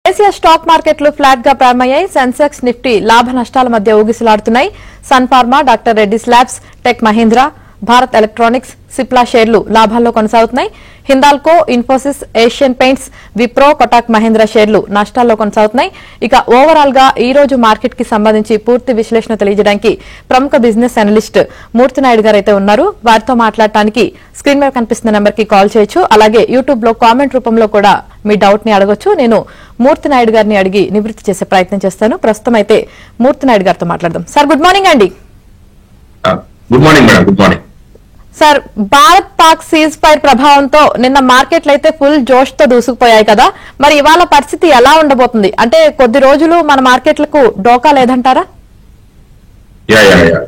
దేశీయ స్టాక్ మార్కెట్లు ఫ్లాట్ గా ప్రారంభమయ్యాయి. సెన్సెక్స్ నిఫ్టీ లాభ నష్టాల మధ్య ఊగిసలాడుతున్నాయి. సన్ ఫార్మా, డాక్టర్ రెడ్డిస్ ల్యాబ్స్, టెక్ మహీంద్రా, భారత్ ఎలక్ట్రానిక్స్, సిప్లా షేర్లు లాభాల్లో కొనసాగుతున్నాయి. హిందాల్కో, ఇన్ఫోసిస్, ఏషియన్ పెయింట్స్, విప్రో, కొటాక్ మహీంద్రా షేర్లు నష్టాల్లో కొనసాగుతున్నాయి. ఇక ఓవరాల్ గా ఈ రోజు మార్కెట్ కి సంబంధించి పూర్తి విశ్లేషణ తెలియజేయడానికి ప్రముఖ బిజినెస్ అనలిస్ట్ మూర్తి నాయుడు గారు అయితే ఉన్నారు. వారితో మాట్లాడటానికి స్క్రీన్ మీద కనిపిస్తున్న నెంబర్ కి కాల్ చేయొచ్చు. అలాగే యూట్యూబ్ లో కామెంట్ రూపంలో కూడా మీ డౌట్ ని అడగొచ్చు. నేను మూర్తి నాయుడు గారిని అడిగి నివృత్తి చేసే ప్రయత్నం చేస్తాను. ప్రస్తుతం అయితే మూర్తి నాయుడు గారితో మాట్లాడదాం. సార్, గుడ్ మార్నింగ్ అండి. Good morning madam. Good morning sir. Bharat Pak cease fire ప్రభావంతో నిన్న మార్కెట్లు అయితే ఫుల్ జోష్ తో దూసుకుపోయాయి కదా, మరి ఇవాళ పరిస్థితి ఎలా ఉండబోతుంది? అంటే కొద్ది రోజులు మన మార్కెట్లకు డోకా లేదంటారా?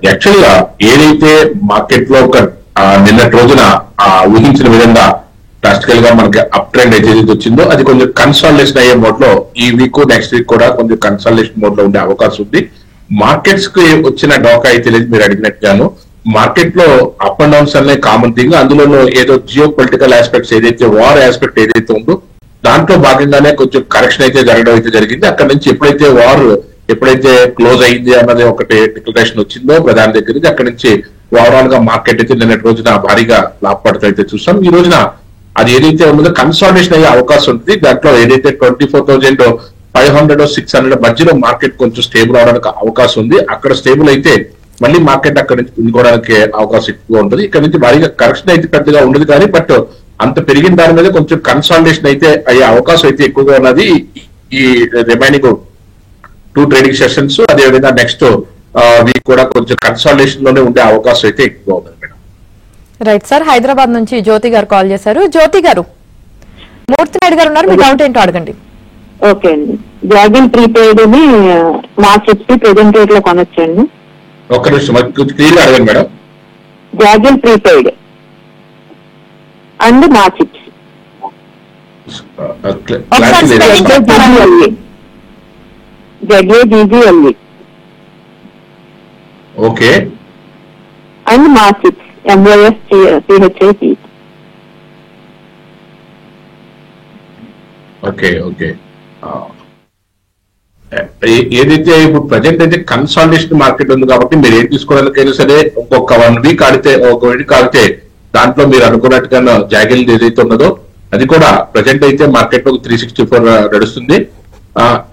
యాక్చువల్ గా ఏదైతే మార్కెట్ లో ఒక నిన్నటి రోజున ఊహించిన విధంగా డ్రాస్టికల్ గా మనకి అప్ ట్రెండ్ ఏదైతే వచ్చిందో అది కొంచెం కన్సాలిడేషన్ అయ్యే మోడ్ లో ఈ వీక్ నెక్స్ట్ వీక్ కూడా కొంచెం కన్సాలిడేషన్ మోడ్ లో ఉండే అవకాశం ఉంది. మార్కెట్స్ కి వచ్చిన డోకా అయితే లేదు. మీరు అడిగినట్టుగాను మార్కెట్ లో అప్ అండ్ డౌన్స్ అనే కామన్ థింగ్. అందులోనూ ఏదో జియో పొలిటికల్ ఆస్పెక్ట్స్ ఏదైతే వార్ ఆస్పెక్ట్ ఏదైతే ఉందో దాంట్లో భాగంగానే కొంచెం కరెక్షన్ అయితే జరగడం అయితే జరిగింది. అక్కడ నుంచి ఎప్పుడైతే క్లోజ్ అయింది అన్నది ఒకటి డిక్లరేషన్ వచ్చిందో ప్రధాని దగ్గర నుంచి, అక్కడి నుంచి ఓవరాల్ గా మార్కెట్ అయితే నిన్నటి రోజున భారీగా లాభపడుతూ అయితే చూసాం. ఈ రోజున అది ఏదైతే ఉన్నదో కన్సాలిడేషన్ అయ్యే అవకాశం ఉంది. దాంట్లో ఏదైతే 24,500 600 మధ్యలో మార్కెట్ కొంచెం స్టేబుల్ అవడానికి అవకాశం ఉంది. అక్కడ స్టేబుల్ అయితే మళ్ళీ మార్కెట్ అక్కడి నుంచి పుంజుకోవడానికి అవకాశం ఎక్కువ ఉంటుంది. ఇక్కడ నుంచి భారీగా కరెక్షన్ అయితే పెద్దగా ఉండదు కానీ బట్ అంత పెరిగిన దాని మీద కొంచెం కన్సాలిడేషన్ అయితే అయ్యే అవకాశం అయితే ఎక్కువగా ఉన్నది ఈ రిమైనింగ్ 2 ట్రేడింగ్ సెషన్స్. అదేవిధంగా నెక్స్ట్ వీక్ కూడా కొంచెం కన్సాలిడేషన్ లోనే ఉండే అవకాశం అయితే ఎక్కువ ఉంది మేడం. Right sir. హైదరాబాద్ నుంచి జ్యోతి గారు కాల్ చేశారు. జ్యోతి గారు, మూర్తి నాయుడు గారు ఉన్నారు, మీ డౌట్ ఏంటో అడగండి. ఓకే అండి. డ్రాగన్ ప్రీపెయిడ్ ని మార్కెట్ ప్రెజెంట్ రేట్ లో కొనొచ్చండి. ఒక్క నిమిషం క్లియర్ గా అడగండి madam. Dragon prepaid and markets ZAGGLE okay and markets MOSCHIP. Okay okay ఏదైతే ఇప్పుడు ప్రజెంట్ అయితే కన్సాలిడేషన్ మార్కెట్ ఉంది కాబట్టి మీరు ఏం తీసుకోవడానికైనా సరే ఒక్కొక్క 1 వీక్ ఆడితే దాంట్లో మీరు అనుకున్నట్టుగా జాగిల్ ఏదైతే ఉన్నదో అది కూడా ప్రజెంట్ అయితే మార్కెట్ లో 364 నడుస్తుంది.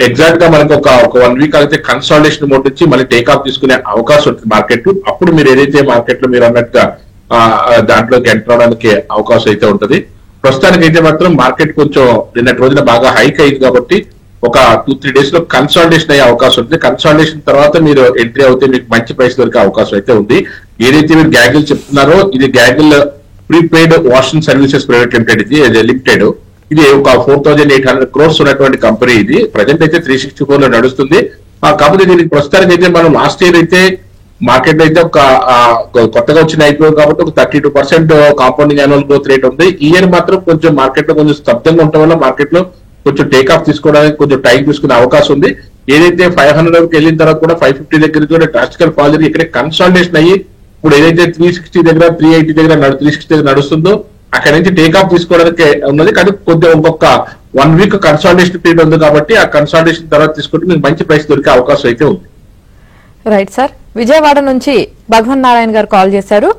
ఎగ్జాక్ట్ గా మనకు ఒక 1 వీక్ అయితే కన్సాలిడేషన్ మోడ్ నుంచి మళ్ళీ టేక్ ఆఫ్ తీసుకునే అవకాశం ఉంటుంది మార్కెట్. అప్పుడు మీరు ఏదైతే మార్కెట్ లో మీరు అన్నట్టుగా దాంట్లోకి ఎంటర్ అవడానికి అవకాశం అయితే ఉంటుంది. ప్రస్తుతానికి అయితే మాత్రం మార్కెట్ కొంచెం నిన్నటి రోజున బాగా హైక్ అయింది కాబట్టి ఒక 2-3 డేస్ లో కన్సాలిడేషన్ అయ్యే అవకాశం ఉంది. కన్సాలిడేషన్ తర్వాత మీరు ఎంట్రీ అవుతే మీకు మంచి ప్రైస్ దొరికే అవకాశం అయితే ఉంది. ఏదైతే మీరు గ్యాగిల్ చెప్తున్నారో ఇది గ్యాగిల్ prepaid washing services private limited, ఇది లిమిటెడ్. ఇది ఒక 4,800 crores ఉన్నటువంటి కంపెనీ. ఇది ప్రజెంట్ అయితే 364 లో నడుస్తుంది. కాకపోతే దీనికి ప్రస్తుతానికి అయితే మనం లాస్ట్ ఇయర్ అయితే మార్కెట్ అయితే ఒక కొత్తగా వచ్చిన ఐపీఓ కాబట్టి ఒక 32% కాంపౌండింగ్ యాన్యువల్ గ్రోత్ రేట్ ఉంది. ఈ ఇయర్ మాత్రం కొంచెం మార్కెట్ లో కొంచెం స్తబ్దంగా ఉండటం వల్ల మార్కెట్ లో కొంచెం టేక్ ఆఫ్ తీసుకోవడానికి కొంచెం టైం తీసుకునే అవకాశం ఉంది. ఏదైతే 500 వెళ్ళిన తర్వాత కూడా 550 దగ్గర కూడా డ్రాస్టికల్ ఫాల్ జరిగి ఇక్కడే కన్సాలిడేషన్ అయ్యి ఇప్పుడు ఏదైతే 360 దగ్గర 380 దగ్గర 360 దగ్గర నడుస్తుందో అక్కడ నుంచి టేక్ ఆఫ్ తీసుకోవడానికి ఉన్నది. కానీ కొద్దిగా ఇంకొక 1 వీక్ కన్సాలిడేషన్ పీరియడ్ ఉంది కాబట్టి ఆ కన్సాలిడేషన్ తర్వాత తీసుకుంటే మీకు మంచి ప్రైస్ దొరికే అవకాశం అయితే ఉంది. Right sir. విజయవాడ నుంచి భగవన్ నారాయణ గారు కాల్ చేశారు.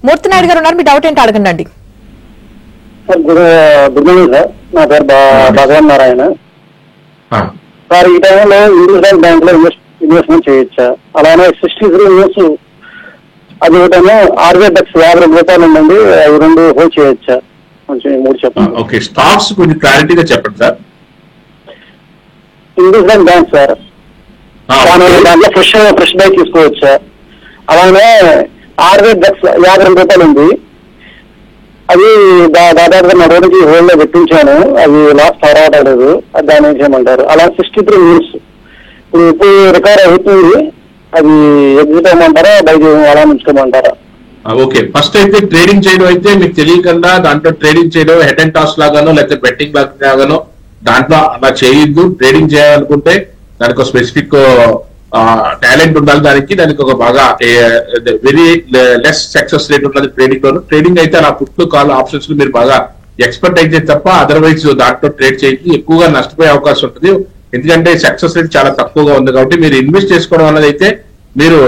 మూర్తి నాయుడు గారు ఉన్నారు, మీ డౌట్ ఏంటో అడగండి అండి. Good morning sir. నా పేరు భగవన్ నారాయణ సార్. ఈ టైంలో ఇండియన్ బ్యాంక్ లో ఇన్వెస్ట్మెంట్ చేయొచ్చా? అలానే 63 ఇయర్స్ అది ఒకటేమో RVX 50 రూపాయలు ఉందండి, అవి 2 హోల్డ్ చేయొచ్చా? కొంచెం 3 చెప్పండి. ఓకే, స్టాక్స్ కొంచెం క్లారిటీగా చెప్పండి సార్. ఇండియన్ బ్యాంక్ సార్, దాంట్లో ఫ్రెష్ బై తీసుకోవచ్చా? అలానే RVX 50 రూపాయలు ఉంది, అది దాదాపుగా నా రోజుకి హోల్డ్ లో పెట్టించాను, అది లాస్ట్ రావట్లేదు, దాన్ని ఏం చేయమంటారు? అలా 63 ఇయర్స్ ఇప్పుడు రికవర్ అవుతుంది, అది ఎగ్జిట్ అవ్వమంటారా బయట అలా ఉంచుకోమంటారా? ఓకే, ఫస్ట్ అయితే ట్రేడింగ్ చేయడం అయితే మీకు తెలియకుండా దాంట్లో ట్రేడింగ్ చేయడం హెడ్ అండ్ టాస్ లాగానో లేకపోతే బెట్టింగ్ లాగానో దాంట్లో అలా చేయొద్దు. ట్రేడింగ్ చేయాలనుకుంటే దానికి ఒక స్పెసిఫిక్ టాలెంట్ ఉండాలి, దానికి ఒక బాగా వెరీ లెస్ సక్సెస్ రేట్ ఉన్నది ట్రేడింగ్ లోను. ట్రేడింగ్ అయితే అలా పుట్లు కాల్ ఆప్షన్స్ మీరు బాగా ఎక్స్పర్ట్ అయితే తప్ప అదర్వైజ్ దాంట్లో ట్రేడ్ చేయడానికి ఎక్కువగా నష్టపోయే అవకాశం ఉంటుంది. ఎందుకంటే సక్సెస్ రేట్ చాలా తక్కువగా ఉంది కాబట్టి మీరు ఇన్వెస్ట్ చేసుకోవడం అన్నది అయితే మీరు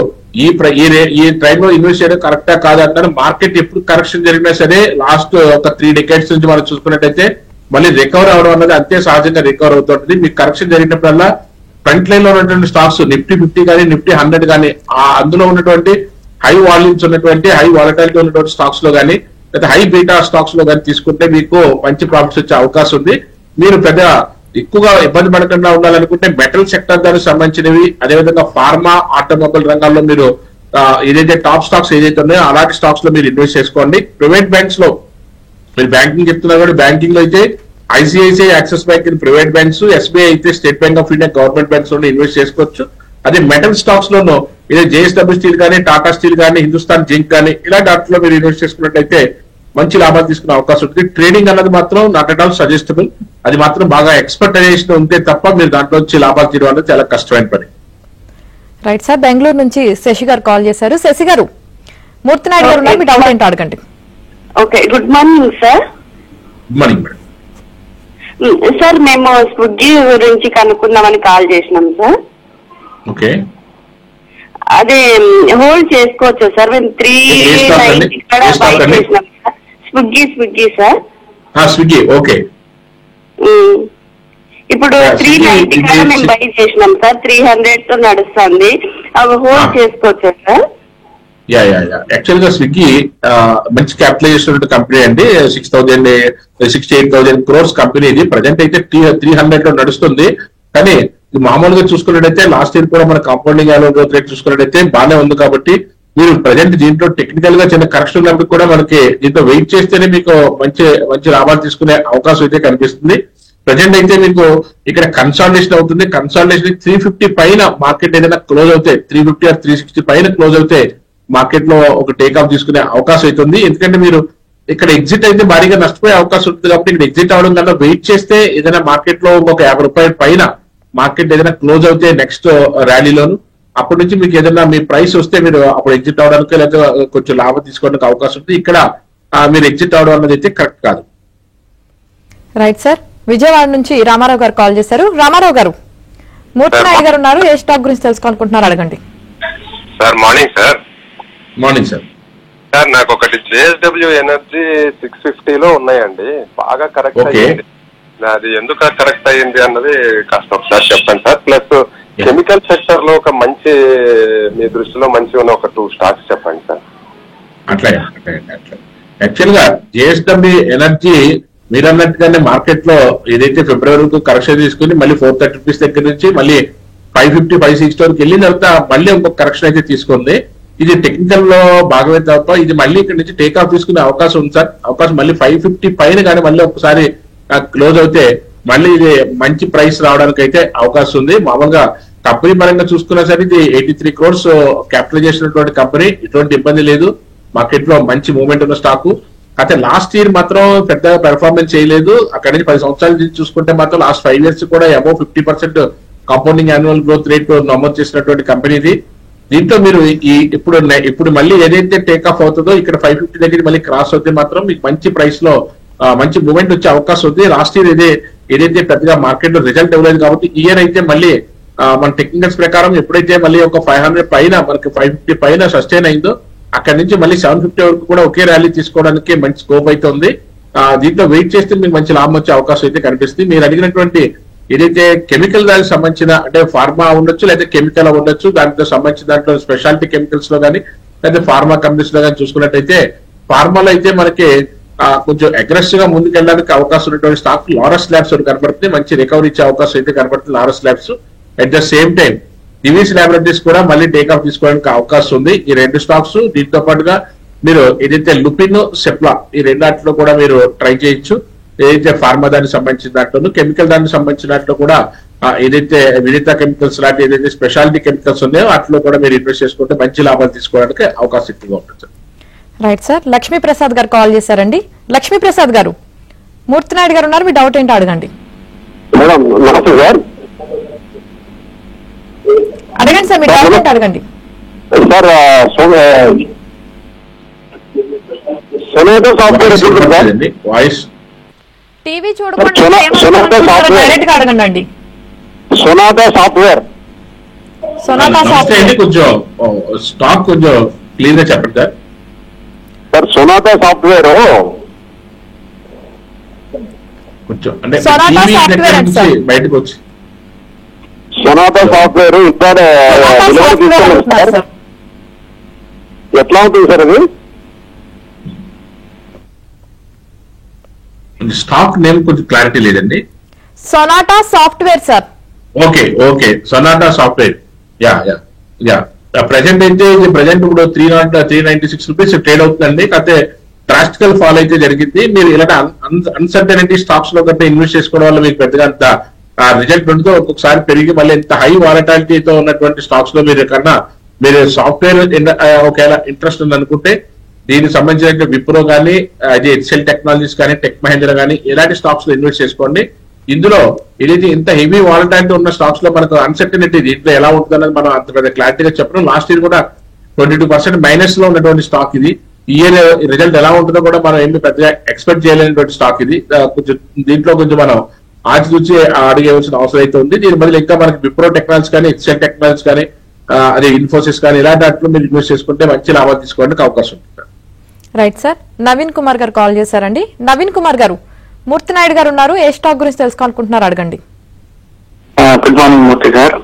ఈ టైంలో ఇన్వెస్ట్ చేయడం కరెక్టా కాదంటారు. మార్కెట్ ఎప్పుడు కరెక్షన్ జరిగినా సరే లాస్ట్ ఒక 3 decades నుంచి మనం చూసుకున్నట్టయితే మళ్ళీ రికవర్ అవడం అన్నది అంతే సహజంగా రికవర్ అవుతుంటుంది. మీకు కరెక్షన్ జరిగినప్పుడల్లా ఫ్రంట్ లైన్ లో ఉన్నటువంటి స్టాక్స్ నిఫ్టీ 50 కానీ నిఫ్టీ 100 కానీ అందులో ఉన్నటువంటి హై వాల్యూమ్స్ ఉన్నటువంటి హై వాలటాలిటీ ఉన్నటువంటి స్టాక్స్ లో కానీ లేదా హై బీటా స్టాక్స్ లో కానీ తీసుకుంటే మీకు మంచి ప్రాఫిట్స్ వచ్చే అవకాశం ఉంది. మీరు పెద్ద ఎక్కువగా ఇబ్బంది పడకుండా ఉండాలనుకుంటే మెటల్ సెక్టర్ దానికి సంబంధించినవి, అదేవిధంగా ఫార్మా, ఆటోమొబైల్ రంగాల్లో మీరు ఏదైతే టాప్ స్టాక్స్ ఏదైతే ఉన్నాయో అలాంటి స్టాక్స్ లో మీరు ఇన్వెస్ట్ చేసుకోండి. ప్రైవేట్ బ్యాంక్స్ లో మీరు బ్యాంకింగ్ చెప్తున్నారు కూడా బ్యాంకింగ్ లో అయితే ICICI, Axis bank private banks, SBI అయితే State Bank of India government banks లో ఇన్వెస్ట్ చేసుకోవచ్చు. అదే మెటల్ స్టాక్స్ లోనూ ఇదే జేఎస్డబ్ల్యూ స్టీల్ కానీ, టాటా స్టీల్ కానీ, హిందుస్థాన్ జింక్ కానీ ఇలాంటి వాటిలో మీరు ఇన్వెస్ట్ చేసుకున్నట్టయితే మంచి లాభాలు తీసుకునే అవకాశం ఉంటుంది. ట్రేడింగ్ అన్నది మాత్రం నాట్ అట్ ఆల్ సజెస్టబుల్. అది మాత్రం బాగా ఎక్స్పర్టైజేషన్ ఉంటే తప్ప మీరు దాంట్లో వచ్చి లాభాలు తీయడం అనేది చాలా కష్టమైన పని. రైట్ సార్, బెంగళూరు నుంచి శశి గారు కాల్ చేశారు. శశి గారు, మూర్తినాయుడు గారు ఉన్నారు, మీ డౌట్ ఏంటో అడగండి. Okay, good morning sir. Good morning madam. Sir మేము స్విగ్గీ గురించి కనుక్కుందామని కాల్ చేసినాం సార్. ఓకే, అదే హోల్డ్ చేసుకోవచ్చు సార్. మేము 390 బై చేసినాం sir. Swiggy sir. Swiggy okay. ఇప్పుడు 390 కూడా మేము బై చేసినాం సార్. 300 తో నడుస్తుంది. అవి హోల్డ్ చేసుకోవచ్చా సార్? యా యాక్చువల్ గా స్విగ్గీ మంచి క్యాపిటలైజేషన్ కంపెనీ అండి. 68,000 crores కంపెనీ. ఇది ప్రజెంట్ అయితే 300 లో నడుస్తుంది. కానీ మామూలుగా చూసుకున్నట్టయితే లాస్ట్ ఇయర్ కూడా మన కాంపౌండింగ్ యాన్యువల్ గ్రోత్ రేట్ చూసుకున్నట్టయితే బాగానే ఉంది. కాబట్టి మీరు ప్రజెంట్ దీంట్లో టెక్నికల్ గా చిన్న కరెక్షన్ ఉన్నప్పుడు కూడా మనకి దీంట్లో వెయిట్ చేస్తేనే మీకు మంచి లాభాలు తీసుకునే అవకాశం అయితే కనిపిస్తుంది. ప్రజెంట్ అయితే మీకు ఇక్కడ కన్సాలిడేషన్ అవుతుంది. కన్సాలిడేషన్ 350 పైన మార్కెట్ ఏదైనా క్లోజ్ అవుతే 350 or 360 పైన క్లోజ్ అవుతే మార్కెట్ లో ఒక టేక్ ఆఫ్ తీసుకునే అవకాశం అవుతుంది. ఎందుకంటే మీరు ఇక్కడ ఎగ్జిట్ అయితే భారీగా నష్టపోయే అవకాశం ఉంటుంది. కాబట్టి ఇక్కడ ఎగ్జిట్ అవడం కన్నా వెయిట్ చేస్తే ఏదైనా మార్కెట్ లో ఒక 50 రూపాయల పైన మార్కెట్ ఏదైనా క్లోజ్ అవుతే నెక్స్ట్ ర్యాలీలోను అప్పటి నుంచి మీకు ఏదైనా మీ ప్రైస్ వస్తే మీరు అప్పుడు ఎగ్జిట్ అవడానికి లేదా కొంచెం లాభం తీసుకోవడానికి అవకాశం ఉంటుంది. ఇక్కడ మీరు ఎగ్జిట్ అవడం అన్నది అయితే కరెక్ట్ కాదు. రైట్ సార్, విజయవాడ నుంచి రామారావు గారు కాల్ చేశారు. రామారావు గారు, మూర్తినాయుడు గారు ఉన్నారు, ఏ స్టాక్ గురించి తెలుసుకోవాలనుకుంటున్నారు అడగండి. Sir morning sir. Morning sir. Sir నాకు ఒకటి జేఎస్డబ్ల్యూ ఎనర్జీ 650లో ఉన్నాయండి. బాగా కరెక్ట్ అయ్యింది. అది ఎందుకు కరెక్ట్ అయ్యింది అన్నది కాస్త ఒకసారి చెప్పండి సార్. ప్లస్ కెమికల్ సెక్టర్ లో ఒక మంచి మీ దృష్టిలో మంచి ఉన్న ఒక 2 స్టాక్స్ చెప్పండి సార్. అట్లా యాక్చువల్ గా జేఎస్డబ్ల్యూ ఎనర్జీ మీరు అన్నట్టుగానే మార్కెట్ లో ఏదైతే ఫిబ్రవరికి కరెక్షన్ తీసుకుని మళ్ళీ 430 రూపీస్ దగ్గర నుంచి మళ్ళీ 550, 560 వరకు వెళ్ళిన తర్వాత మళ్ళీ ఇంకొక కరెక్షన్ అయితే తీసుకుంది. ఇది టెక్నికల్ లో భాగమే తప్ప ఇది మళ్ళీ ఇక్కడ నుంచి టేక్ ఆఫ్ తీసుకునే అవకాశం ఉంది సార్. అవకాశం మళ్ళీ 550 పైన కానీ మళ్ళీ ఒకసారి క్లోజ్ అవుతే మళ్ళీ ఇది మంచి ప్రైస్ రావడానికి అయితే అవకాశం ఉంది. మామూలుగా కంపెనీ పరంగా చూసుకున్నా సరే ఇది 83 crores క్యాపిటలైజేషన్ ఉన్నటువంటి కంపెనీ. ఎటువంటి ఇబ్బంది లేదు. మార్కెట్ లో మంచి మూవ్మెంట్ ఉన్న స్టాకు. అయితే లాస్ట్ ఇయర్ మాత్రం పెద్దగా పెర్ఫార్మెన్స్ చేయలేదు. అక్కడి నుంచి 10 సంవత్సరాల నుంచి చూసుకుంటే మాత్రం లాస్ట్ 5 years కూడా above 50% compounding annual growth rate నమోదు చేసినటువంటి కంపెనీ ఇది. దీంట్లో మీరు ఇప్పుడు మళ్ళీ ఏదైతే టేక్ ఆఫ్ అవుతుందో ఇక్కడ 550 దగ్గర మళ్ళీ క్రాస్ అవుతే మాత్రం మీకు మంచి ప్రైస్ లో మంచి మూవ్మెంట్ వచ్చే అవకాశం ఉంది. లాస్ట్ ఇయర్ ఏదైతే పెద్దగా మార్కెట్ లో రిజల్ట్ ఇవ్వలేదు కాబట్టి ఈ ఇయర్ అయితే మళ్ళీ మన టెక్నికల్స్ ప్రకారం ఎప్పుడైతే మళ్ళీ ఒక 500 పైన మనకి 550 పైన సస్టైన్ అయిందో అక్కడి నుంచి మళ్ళీ 750 వరకు కూడా ఒకే ర్యాలీ తీసుకోవడానికి మంచి స్కోప్ అయితే ఉంది. దీంట్లో వెయిట్ చేస్తే మీకు మంచి లాభం వచ్చే అవకాశం అయితే కనిపిస్తుంది. మీరు అడిగినటువంటి ఏదైతే కెమికల్ దానికి సంబంధించిన అంటే ఫార్మా ఉండొచ్చు లేదా కెమికల్ ఉండొచ్చు, దాంట్లో సంబంధించిన దాంట్లో స్పెషాలిటీ కెమికల్స్ లో కానీ లేదా ఫార్మా కంపెనీస్ లో కానీ చూసుకున్నట్టయితే ఫార్మాలో అయితే మనకి కొంచెం అగ్రెసివ్ గా ముందుకెళ్ళడానికి అవకాశం ఉన్నటువంటి స్టాక్ లారస్ ల్యాబ్స్ కనబడుతుంది. మంచి రికవరీ ఇచ్చే అవకాశం అయితే కనబడుతుంది Laurus labs. At the same time Divi's laboratories కూడా మళ్ళీ టేక్ ఆఫ్ తీసుకోవడానికి అవకాశం ఉంది. ఈ 2 స్టాక్స్ దీంతో పాటుగా మీరు ఏదైతే లుపిన్, సెప్లా ఈ 2 వాటిలో కూడా మీరు ట్రై చేయొచ్చు. ఏదైతే ఫార్మా దానికి సంబంధించిన దాంట్లో కెమికల్ దానికి సంబంధించిన దాంట్లో కూడా ఏదైతే వినితా కెమికల్స్ లాంటి ఏదైతే స్పెషాలిటీ కెమికల్స్ ఉన్నాయో వాటిలో కూడా మీరు ఇన్వెస్ట్ చేసుకుంటే మంచి లాభాలు తీసుకోవడానికి అవకాశం ఎక్కువగా ఉంటుంది సార్. రైట్ సార్, లక్ష్మీప్రసాద్ గారు కాల్ చేశారండి. లక్ష్మీప్రసాద్ గారు, మూర్తినాయుడు గారు ఉన్నారు, మీ డౌట్ ఏంటో అడగండి. మేడం నమస్తే సార్. అడగండి సార్, మీ డౌట్ ఏంటో అడగండి. సార్ సొనాటో సాఫ్ట్వేర్ వాయిస్ టీవీ చూడకుండా Sonata డైరెక్ట్ గా అడగండి. Sonata software. సొనాటా నమస్తే అండి, సాఫ్ట్వేర్ కొంచెం స్టాక్ కొంచెం క్లియర్ గా చెప్పండి సార్. సార్ సొనాటా సాఫ్ట్వేర్ కొంచెం అంటే Sonata టీవీ software దగ్గర అంటే నుంచి సార్. బయటకు వచ్చి సొనాటా సాఫ్ట్వేర్ ఇక్కడ సొనాటా డెలివరీ సాఫ్ట్వేర్ తీసుకోలేదు అంటున్నారు సార్. సార్. ఎట్లా ఉంటుంది సార్ అది? స్టాక్ నేమ్ కొంచెం క్లారిటీ లేదండి. Sonata software sir. Okay Sonata software. Yeah present అయితే ప్రజెంట్ ఇప్పుడు 396 రూపీస్ ట్రేడ్ అవుతుందండి. కాకపోతే డ్రాస్టికల్ ఫాల్ అయితే జరిగింది. మీరు ఇలాంటి అన్సర్టనిటీ స్టాక్స్ లో కంటే ఇన్వెస్ట్ చేసుకోవడం వల్ల మీకు పెద్దగా అంత రిజల్ట్ ఉండదు. ఒక్కొక్కసారి పెరిగి మళ్ళీ ఎంత హై వాలటాలిటీతో ఉన్నటువంటి స్టాక్స్ లో మీరు సాఫ్ట్వేర్ ఒకవేళ ఇంట్రెస్ట్ ఉందనుకుంటే దీనికి సంబంధించిన విప్రో కానీ అది హెచ్ఎల్ టెక్నాలజీస్ కానీ టెక్ మహేంద్ర కానీ ఇలాంటి స్టాక్స్ లో ఇన్వెస్ట్ చేసుకోండి. ఇందులో ఏదైతే ఇంత హెవీ వాలటాలిటీ ఉన్న స్టాక్స్ లో మనకు అన్సర్టనిటీ దీంట్లో ఎలా ఉంటుంది అన్నది మనం అంత పెద్ద క్లారిటీగా చెప్పడం. లాస్ట్ ఇయర్ కూడా 22% మైనస్ లో ఉన్నటువంటి స్టాక్ ఇది. ఈ ఇయర్ రిజల్ట్ ఎలా ఉంటుందో కూడా మనం ఏమి పెద్దగా ఎక్స్పెక్ట్ చేయలేనటువంటి స్టాక్ ఇది. కొంచెం దీంట్లో కొంచెం మనం ఆచితూచి అడిగేవలసిన అవసరం అయితే ఉంది. దీని బదులు ఇంకా మనకి విప్రో టెక్నాలజీస్ కానీ హెచ్ఎల్ టెక్నాలజీస్ కానీ అదే ఇన్ఫోసిస్ కానీ ఇలాంటి వాటిలో మీరు ఇన్వెస్ట్ చేసుకుంటే మంచి లాభాలు తీసుకోవడానికి అవకాశం ఉంటుంది. Right sir. నవీన్ కుమార్ గారు కాల్ చేశారండి. నవీన్ కుమార్ గారు, మూర్తి నాయుడు గారు ఉన్నారు. ఏ స్టాక్ గురించి తెలుసుకోవాలనుకుంటున్నారు అడగండి. గుడ్ మార్నింగ్ మూర్తి గారు.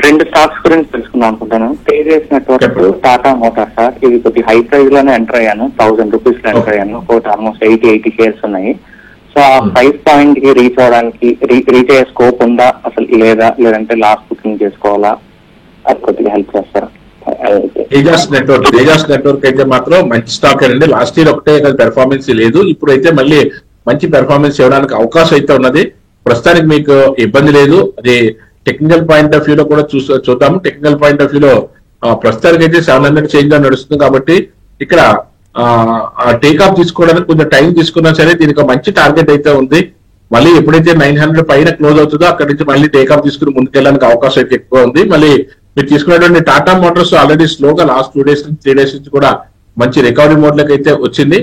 2 స్టాక్స్ గురించి తెలుసుకుందాం అనుకుంటాను. Tejas network, Tata motor sir. ఇది కొద్ది హై ప్రైస్ లోనే ఎంటర్ అయ్యాను. 1000 రూపీస్ లో ఎంటర్ అయ్యాను. ఒకటి ఆల్మోస్ట్ 80 షేర్స్ ఉన్నాయి. సో ఆ ప్రైస్ పాయింట్ కి రీచ్ అవడానికి రీచ్ అయ్యే స్కోప్ ఉందా అసలు, లేదంటే లాస్ట్ బుకింగ్ చేసుకోవాలా? అది కొద్దిగా హెల్ప్ చేస్తారా? తేజాస్ నెట్వర్క్ అయితే మాత్రం మంచి స్టాక్ అండి. లాస్ట్ ఇయర్ ఒకటే పెర్ఫార్మెన్స్ లేదు. ఇప్పుడైతే మళ్ళీ మంచి పెర్ఫార్మెన్స్ ఇవ్వడానికి అవకాశం అయితే ఉన్నది. ప్రస్తుతానికి మీకు ఇబ్బంది లేదు. అది టెక్నికల్ పాయింట్ ఆఫ్ వ్యూ లో కూడా చూద్దాము. టెక్నికల్ పాయింట్ ఆఫ్ వ్యూ లో ప్రస్తుతానికి అయితే 700 చేంజ్ గా నడుస్తుంది. కాబట్టి ఇక్కడ టేక్ ఆఫ్ తీసుకోవడానికి కొంచెం టైం తీసుకున్నా సరే దీనికి మంచి టార్గెట్ అయితే ఉంది. మళ్ళీ ఎప్పుడైతే 900 పైన క్లోజ్ అవుతుందో అక్కడి నుంచి మళ్ళీ టేక్ ఆఫ్ తీసుకుని ముందుకెళ్ళడానికి అవకాశం అయితే ఎక్కువ ఉంది. మళ్ళీ మీరు తీసుకున్నటువంటి టాటా మోటార్స్ ఆల్రెడీ స్లోగా లాస్ట్ 2 days నుంచి 3 days నుంచి కూడా మంచి రికవరీ మోడ్ లోకి అయితే వచ్చింది.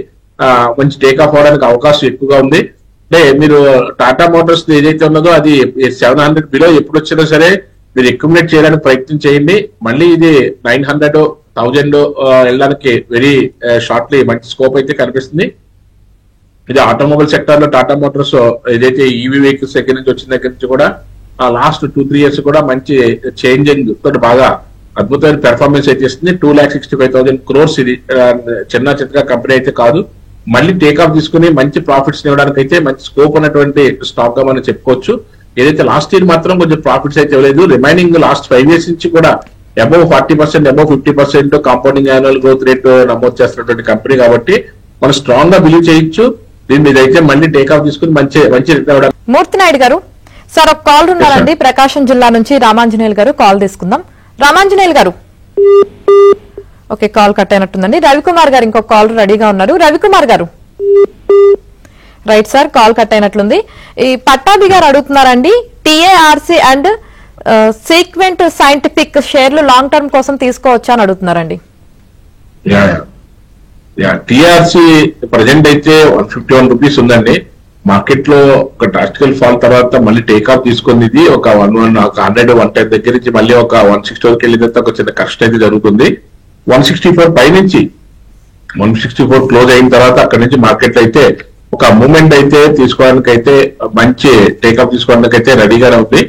మంచి టేక్ ఆఫ్ అవడానికి అవకాశం ఎక్కువగా ఉంది. అంటే మీరు టాటా మోటార్స్ ఏదైతే ఉన్నదో అది 700 బిలో ఎప్పుడు వచ్చినా సరే మీరు అక్యుములేట్ చేయడానికి ప్రయత్నం చేయండి. మళ్ళీ ఇది 900, 1000 వెళ్ళడానికి వెరీ షార్ట్లీ మంచి స్కోప్ అయితే కనిపిస్తుంది. ఇది ఆటోమొబైల్ సెక్టర్ లో టాటా మోటార్స్ ఏదైతే ఈవీ వెహికల్స్ దగ్గర నుంచి వచ్చిన దగ్గర నుంచి కూడా లాస్ట్ 2-3 years కూడా మంచి చేంజింగ్ తోటి బాగా అద్భుతమైన పెర్ఫార్మెన్స్ అయితే ఇస్తుంది. 2,65,000 crores ఇది చిన్నగా కంపెనీ అయితే కాదు. మళ్ళీ టేక్ ఆఫ్ తీసుకుని మంచి ప్రాఫిట్స్ ఇవ్వడానికి అయితే మంచి స్కోప్ ఉన్నటువంటి స్టాక్ గా మనం చెప్పుకోవచ్చు. ఏదైతే లాస్ట్ ఇయర్ మాత్రం కొంచెం ప్రాఫిట్స్ అయితే ఇవ్వలేదు. రిమైనింగ్ లాస్ట్ 5 years నుంచి కూడా above 40%, above 50% compounding annual growth rate నమోదు చేస్తున్నటువంటి కంపెనీ కాబట్టి మనం స్ట్రాంగ్ గా బిలీవ్ చేయొచ్చు. దీని మీద అయితే మళ్ళీ టేక్ ఆఫ్ తీసుకుని మంచి రిటర్న్ ఇవ్వడానికి. మూర్తి నాయుడు గారు సార్, ఒక కాల్ ఉన్నారండి ప్రకాశం జిల్లా నుంచి. రామాంజనేయులు గారు కాల్ తీసుకుందాం. రామాంజనేయులు గారు, ఓకే కాల్ కట్ అయినట్టుందండి. రవికుమార్ గారు ఇంకొక కాల్ రెడీగా ఉన్నారు. రవికుమార్ గారు, రైట్ సార్, కాల్ కట్ అయినట్లుంది. ఈ పట్టాభి గారు అడుగుతున్నారండి, టీఏఆర్సీ అండ్ సీక్వెంట్ సైంటిఫిక్ షేర్లు లాంగ్ టర్మ్ కోసం తీసుకోవచ్చా అని అడుగుతున్నారండి. టీఆర్సీ ప్రజెంట్ అయితే 151 రూపీస్ ఉందండి. మార్కెట్ లో ఒక డ్రాస్టికల్ ఫాల్ తర్వాత మళ్ళీ టేక్ ఆఫ్ తీసుకుంది. ఇది ఒక 100-110 దగ్గర నుంచి మళ్ళీ ఒక 160 వరకు వెళ్ళిన తర్వాత ఒక చిన్న కష్టం అయితే జరుగుతుంది. 164 పై నుంచి 164 క్లోజ్ అయిన తర్వాత అక్కడి నుంచి మార్కెట్ అయితే ఒక మూవ్మెంట్ అయితే తీసుకోవడానికి అయితే మంచి టేక్ ఆఫ్ తీసుకోవడానికి అయితే రెడీగానే ఉంది.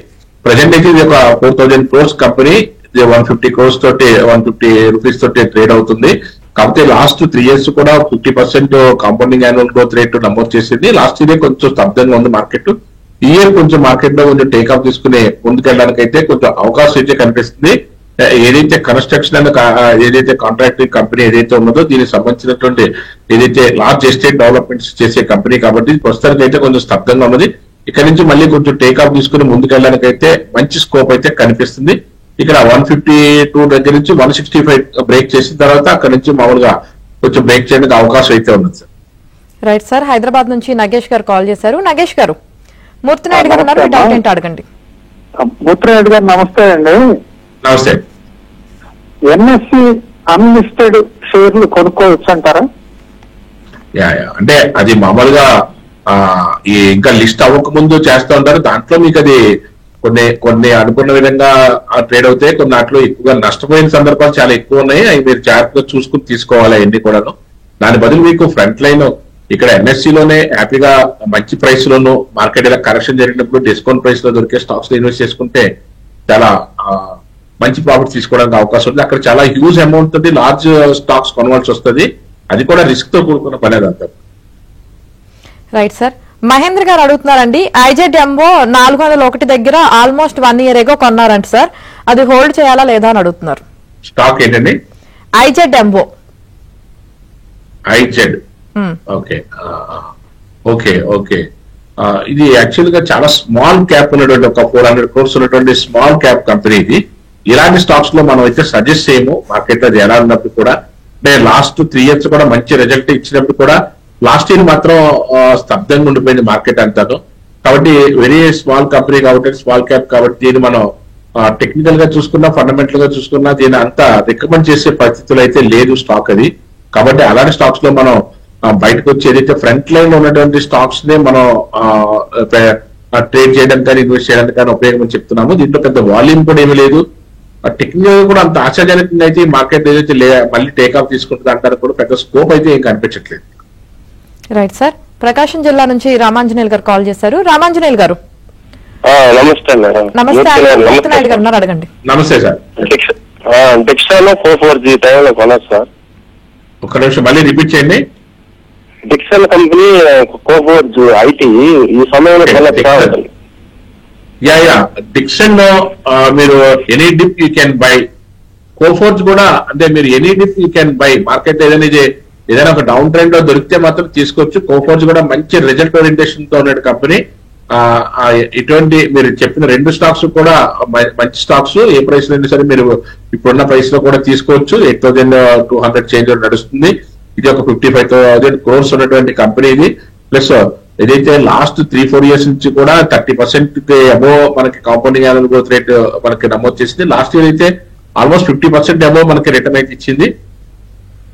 ప్రజెంట్ అయితే ఇది ఒక 4,000 crores కంపెనీ. 150 crores తోటి 150 రూపీస్ తోటి ట్రేడ్ అవుతుంది. కాకపోతే లాస్ట్ 3 years కూడా 50% కాంపౌండింగ్ యాన్యువల్ గ్రోత్ రేట్ నమోదు చేసింది. లాస్ట్ ఇయర్ కొంచెం స్తబ్దంగా ఉంది మార్కెట్. ఈ ఇయర్ కొంచెం మార్కెట్ లో కొంచెం టేక్ ఆఫ్ తీసుకుని ముందుకెళ్ళడానికి అయితే కొంచెం అవకాశం అయితే కనిపిస్తుంది. ఏదైతే కన్స్ట్రక్షన్ అండ్ ఏదైతే కాంట్రాక్టింగ్ కంపెనీ ఏదైతే ఉన్నదో దీనికి సంబంధించినటువంటి ఏదైతే లార్జ్ ఎస్టేట్ డెవలప్మెంట్స్ చేసే కంపెనీ కాబట్టి ప్రస్తుతానికి అయితే కొంచెం స్తబ్దంగా ఉన్నది. ఇక్కడ నుంచి మళ్ళీ కొంచెం టేక్ ఆఫ్ తీసుకుని ముందుకెళ్ళడానికి అయితే మంచి స్కోప్ అయితే కనిపిస్తుంది. ఇక్కడ 152 దగ్గర నుంచి 165 బ్రేక్ చేసిన తర్వాత అక్కడ నుంచి మామూలుగా కొంచెం బ్రేక్ చేయడానికి అవకాశం అయితే ఉంది సార్. Right sir. హైదరాబాద్ నుంచి నగేష్ గారు కాల్ చేశారు. నగేష్ గారు, మూర్తి నాయుడు గారు ఉన్నారు, డౌట్ ఏంటో అడగండి. మూర్తి నాయుడు గారు నమస్తే అండి. నమస్తే. ఎన్ఎస్సి అన్లిస్టెడ్ షేర్లు కొనుక్కోవచ్చు అంటారా? అంటే అది మామూలుగా ఈ ఇంకా లిస్ట్ అవ్వక ముందు చేస్తూ ఉంటారు. దాంట్లో మీకు అది కొన్ని అనుకున్న విధంగా ట్రేడ్ అవుతాయి, కొన్ని దాంట్లో ఎక్కువగా నష్టపోయిన సందర్భాలు చాలా ఎక్కువ ఉన్నాయి. అవి మీరు జాగ్రత్తగా చూసుకుని తీసుకోవాలి అన్ని కూడాను. దాని బదులు మీకు ఫ్రంట్ లైన్ ఇక్కడ NSE లోనే హ్యాపీగా మంచి ప్రైస్ లోను మార్కెట్ ఇలా కరెక్షన్ జరిగినప్పుడు డిస్కౌంట్ ప్రైస్ లో దొరికే స్టాక్స్ లో ఇన్వెస్ట్ చేసుకుంటే చాలా మంచి ప్రాఫిట్ తీసుకోవడానికి అవకాశం ఉంది. అక్కడ చాలా హ్యూజ్ అమౌంట్ ఉంది, లార్జ్ స్టాక్స్ కొనవలసి వస్తుంది. అది కూడా రిస్క్ తో కూడుకున్న పని అదంతా. Right sir. మహేంద్ర గారు అడుగుతున్నారండి, IZMO 401 దగ్గర ఆల్మోస్ట్ 1 year ago కొన్నారంట సార్, అది హోల్డ్ చేయాలా లేదా అని అడుగుతున్నారు. స్టాక్ ఏంటండి? IZMO. Okay okay okay. ఇది యాక్చువల్ గా చాలా స్మాల్ క్యాప్ ఉన్నటువంటి ఒక 400 crores ఉన్నటువంటి స్మాల్ క్యాప్ కంపెనీ ఇది. ఇలాంటి స్టాక్స్ లో మనం అయితే సజెస్ట్ చేయము. మార్కెట్ అది ఎలా ఉన్నప్పుడు కూడా, అంటే లాస్ట్ 3 years కూడా మంచి రిజల్ట్ ఇచ్చినప్పుడు కూడా లాస్ట్ ఇయర్ మాత్రం స్తబ్దంగా ఉండిపోయింది మార్కెట్ అంతాను. కాబట్టి వెరీ స్మాల్ కంపెనీ కాబట్టి, స్మాల్ క్యాప్ కాబట్టి దీన్ని మనం టెక్నికల్ గా చూసుకున్నా ఫండమెంటల్ గా చూసుకున్నా దీన్ని అంతా రికమెండ్ చేసే పరిస్థితులు అయితే లేదు స్టాక్ అది. కాబట్టి అలాంటి స్టాక్స్ లో మనం బయటకు వచ్చి ఏదైతే ఫ్రంట్ లైన్ లో ఉన్నటువంటి స్టాక్స్ నే మనం ట్రేడ్ చేయడానికి కానీ ఇన్వెస్ట్ చేయడానికి కానీ ఉపయోగమని చెప్తున్నాము. దీంట్లో పెద్ద వాల్యూమ్ కూడా ఏమీ లేదు. టెక్నికల్ గా కూడా అంత ఆశాజనకంగా అయితే ఈ మార్కెట్ ఏదైతే మళ్ళీ టేక్ ఆఫ్ తీసుకుంటుంది అంటారు కూడా పెద్ద స్కోప్ అయితే ఏం కనిపించట్లేదు. Right sir. ప్రకాశం జిల్లా నుంచి రామాంజనేయులు గారు కాల్ చేశారు. రామాంజనేయులు గారు నమస్తే మేడం. నమస్తే నాయుడు గారు ఉన్నారు, అడగండి. నమస్తే సార్. డిక్సాన్ 4G టైంలో కొనొచ్చు సార్? ఒక్క నిమిషం మళ్ళీ రిపీట్ చేయండి. డిక్సన్ కంపెనీ కోఫోర్జ్ ఐటీ ఈ సమయంలో కొనొచ్చా? యా డిక్సన్ లో మీరు any dip you can buy. Coforge కూడా అంటే మీరు any dip you can buy. Market ఏదైనా ఒక డౌన్ ట్రెండ్ లో దొరికితే మాత్రం తీసుకోవచ్చు. కోఫోర్జ్ కూడా మంచి రిజల్ట్ ఓరియంటేషన్ తో ఉన్న కంపెనీ. ఇటువంటి మీరు చెప్పిన 2 స్టాక్స్ కూడా మంచి స్టాక్స్. ఏ ప్రైస్ లో అయినా సరే మీరు ఇప్పుడున్న ప్రైస్ లో కూడా తీసుకోవచ్చు. 8,200 చేంజ్ నడుస్తుంది. ఇది ఒక 55,000 crores ఉన్నటువంటి కంపెనీ ఇది. ప్లస్ ఏదైతే లాస్ట్ 3-4 years నుంచి కూడా 30% అబోవ్ మనకి కాంపౌండింగ్ యాన్యువల్ గ్రోత్ రేట్ మనకి నమోదు చేసింది. లాస్ట్ ఇయర్ అయితే ఆల్మోస్ట్ 50% అబోవ్ మనకి రిటర్న్ అయితే ఇచ్చింది.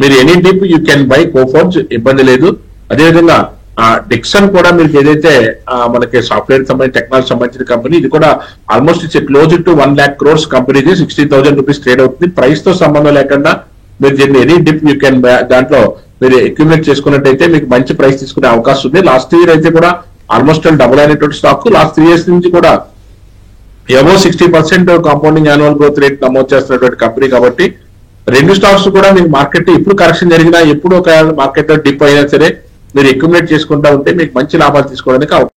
మీరు any dip you can buy Coforge, ఇబ్బంది లేదు. అదేవిధంగా డిక్సన్ కూడా మీకు ఏదైతే మనకి సాఫ్ట్వేర్ సంబంధించి టెక్నాలజీ సంబంధించిన కంపెనీ, ఇది కూడా almost it's close to 1 lakh crores company. 60,000 rupees trade అవుతుంది. ప్రైస్ తో సంబంధం లేకుండా మీరు దీన్ని any dip you can buy దాంట్లో మీరు అక్యుములేట్ చేసుకున్నట్టయితే మీకు మంచి ప్రైస్ తీసుకునే అవకాశం ఉంది. లాస్ట్ ఇయర్ అయితే కూడా ఆల్మోస్ట్ డబుల్ అయినటువంటి స్టాక్. లాస్ట్ 3 years నుంచి కూడా ఏవో 60% కాంపౌండింగ్ యాన్యువల్ గ్రోత్ రేట్ నమోదు చేస్తున్నటువంటి కంపెనీ. కాబట్టి 2 స్టాక్స్ కూడా మీకు మార్కెట్ ఎప్పుడు కరెక్షన్ జరిగినా, ఎప్పుడు ఒక మార్కెట్ డిప్ అయినా సరే మీరు అక్యుములేట్ చేసుకుంటా ఉంటే మీకు మంచి లాభాలు తీసుకోవడానికి